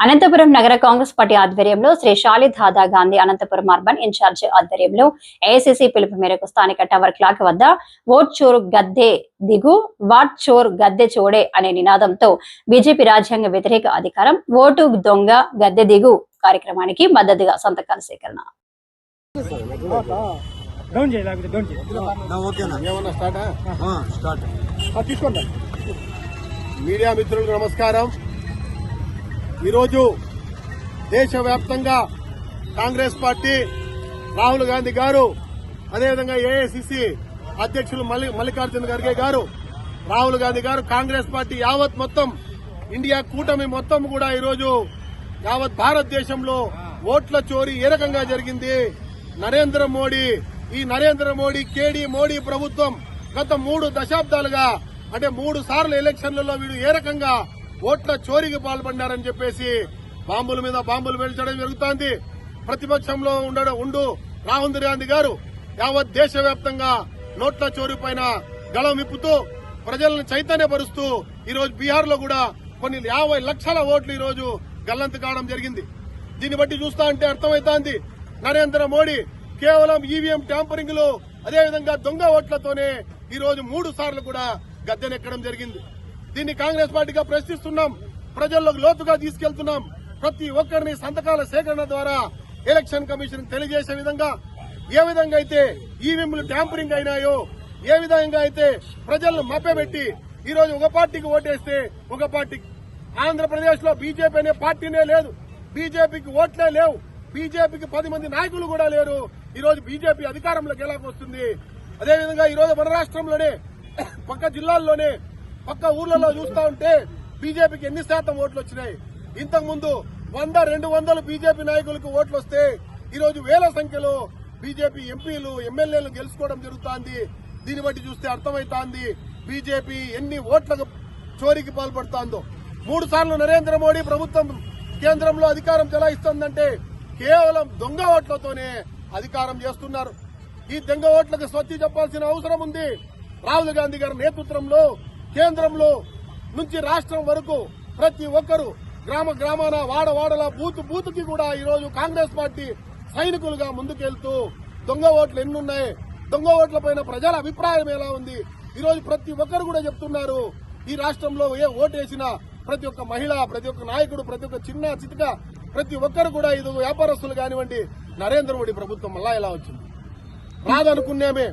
అనంతపురం నగర కాంగ్రెస్ పార్టీ ఆధ్వర్యంలో Shri షాలిదాదా Gandhi Anantapuram urban incharge ఆధ్వర్యంలో ఏఐసీసీ పిలుపు మేరకు స్థానిక టవర్ క్లాక్ వద్ద ఓట్ చోర్ గద్దె దిగు వాట్ చోర్ గద్దె చోడే అనే నినాదంతో బీజేపీ రాజ్యాంగ వ్యతిరేక అధికారం ఓటు దొంగ గద్దె దిగు కార్యక్రమానికి మద్దతుగా సంతకాల సేకరణ. మీడియా మిత్రులకు నమస్కారం. ఈరోజు దేశవ్యాప్తంగా కాంగ్రెస్ పార్టీ రాహుల్ గాంధీ గారు, అదేవిధంగా ఏఐసీసీ అధ్యక్షులు మల్లికార్జున ఖర్గే గారు, రాహుల్ గాంధీ గారు, కాంగ్రెస్ పార్టీ యావత్ మొత్తం ఇండియా కూటమి మొత్తం కూడా ఈరోజు యావత్ భారతదేశంలో ఓట్ల చోరీ ఏ రకంగా జరిగింది, నరేంద్ర మోడీ కేడీ మోడీ ప్రభుత్వం గత 3 దశాబ్దాలుగా అంటే 3 సార్లు ఎలక్షన్లలో వీడు ఏ రకంగా ఓట్ల చోరీకి పాల్పడ్డారని చెప్పేసి బాంబుల మీద బాంబులు పేల్చడం జరుగుతోంది. ప్రతిపక్షంలో ఉండు రాహుల్ గాంధీ గారు యావత్ దేశవ్యాప్తంగా నోట్ల చోరీ పైన గళం విప్పుతూ ప్రజలను చైతన్యపరుస్తూ ఈరోజు బీహార్ లో కూడా కొన్ని 50 లక్షల ఓట్లు ఈరోజు గల్లంతు కావడం జరిగింది. దీన్ని బట్టి చూస్తా అంటే అర్థమవుతోంది, నరేంద్ర మోడీ కేవలం ఈవీఎం ట్యాంపరింగ్ లో అదేవిధంగా దొంగ ఓట్లతోనే ఈరోజు 3 సార్లు కూడా గద్దెనెక్కడం జరిగింది. దీన్ని కాంగ్రెస్ పార్టీగా ప్రశ్నిస్తున్నాం, ప్రజల్లోకి లోతుగా తీసుకెళ్తున్నాం. ప్రతి ఒక్కరిని సంతకాల సేకరణ ద్వారా ఎలక్షన్ కమిషన్ తెలియజేసే విధంగా, ఏ విధంగా అయితే ఈవీఎంలు ట్యాంపరింగ్ అయినాయో, ఏ విధంగా అయితే ప్రజలను మభ్యపెట్టి ఈరోజు ఒక పార్టీకి ఓటేస్తే ఒక పార్టీ, ఆంధ్రప్రదేశ్ లో బీజేపీ అనే పార్టీనే లేదు, బీజేపీకి ఓట్లే లేవు, బీజేపీకి 10 మంది నాయకులు కూడా లేరు. ఈరోజు బీజేపీ అధికారంలోకి ఎలా వస్తుంది? అదేవిధంగా ఈరోజు మన రాష్ట్రంలోనే పక్క జిల్లాల్లోనే పక్క ఊర్లలో చూస్తా ఉంటే బీజేపీకి ఎన్ని శాతం ఓట్లు వచ్చినాయి? ఇంతకుముందు 100-200 బీజేపీ నాయకులకు ఓట్లు వస్తే ఈరోజు వేల సంఖ్యలో బీజేపీ ఎంపీలు ఎమ్మెల్యేలు గెలుచుకోవడం జరుగుతోంది. దీన్ని బట్టి చూస్తే అర్థమవుతోంది బీజేపీ ఎన్ని ఓట్లకు చోరీకి పాల్పడుతోందో. 3 సార్లు నరేంద్ర మోడీ ప్రభుత్వం కేంద్రంలో అధికారం చెలాయిస్తోందంటే కేవలం దొంగ ఓట్లతోనే అధికారం చేస్తున్నారు. ఈ దొంగ ఓట్లకు స్వస్తి చెప్పాల్సిన అవసరం ఉంది. రాహుల్ గాంధీ గారి నేతృత్వంలో కేంద్రంలో నుంచి రాష్ట్రం వరకు ప్రతి ఒక్కరూ గ్రామాన వాడవాడల బూతుకి కూడా ఈరోజు కాంగ్రెస్ పార్టీ సైనికులుగా ముందుకెళ్తూ దొంగ ఓట్లు ఎన్నున్నాయి, దొంగ ఓట్ల పైన ప్రజల అభిప్రాయం ఎలా ఉంది, ఈరోజు ప్రతి ఒక్కరు కూడా చెప్తున్నారు. ఈ రాష్ట్రంలో ఏ ఓటేసినా ప్రతి ఒక్క మహిళ, ప్రతి ఒక్క నాయకుడు, ప్రతి ఒక్క చిన్న చితక ప్రతి ఒక్కరు కూడా ఇది వ్యాపారస్తులు కానివ్వండి, నరేంద్ర మోడీ ప్రభుత్వం మళ్ళా ఎలా వచ్చింది? రాదనుకున్నామే,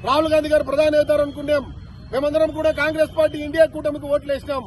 రాహుల్ గాంధీ గారు ప్రధాని అవుతారు అనుకున్నాం. మేమందరం కూడా కాంగ్రెస్ పార్టీ ఇండియా కూటమికి ఓట్లు వేసినాం.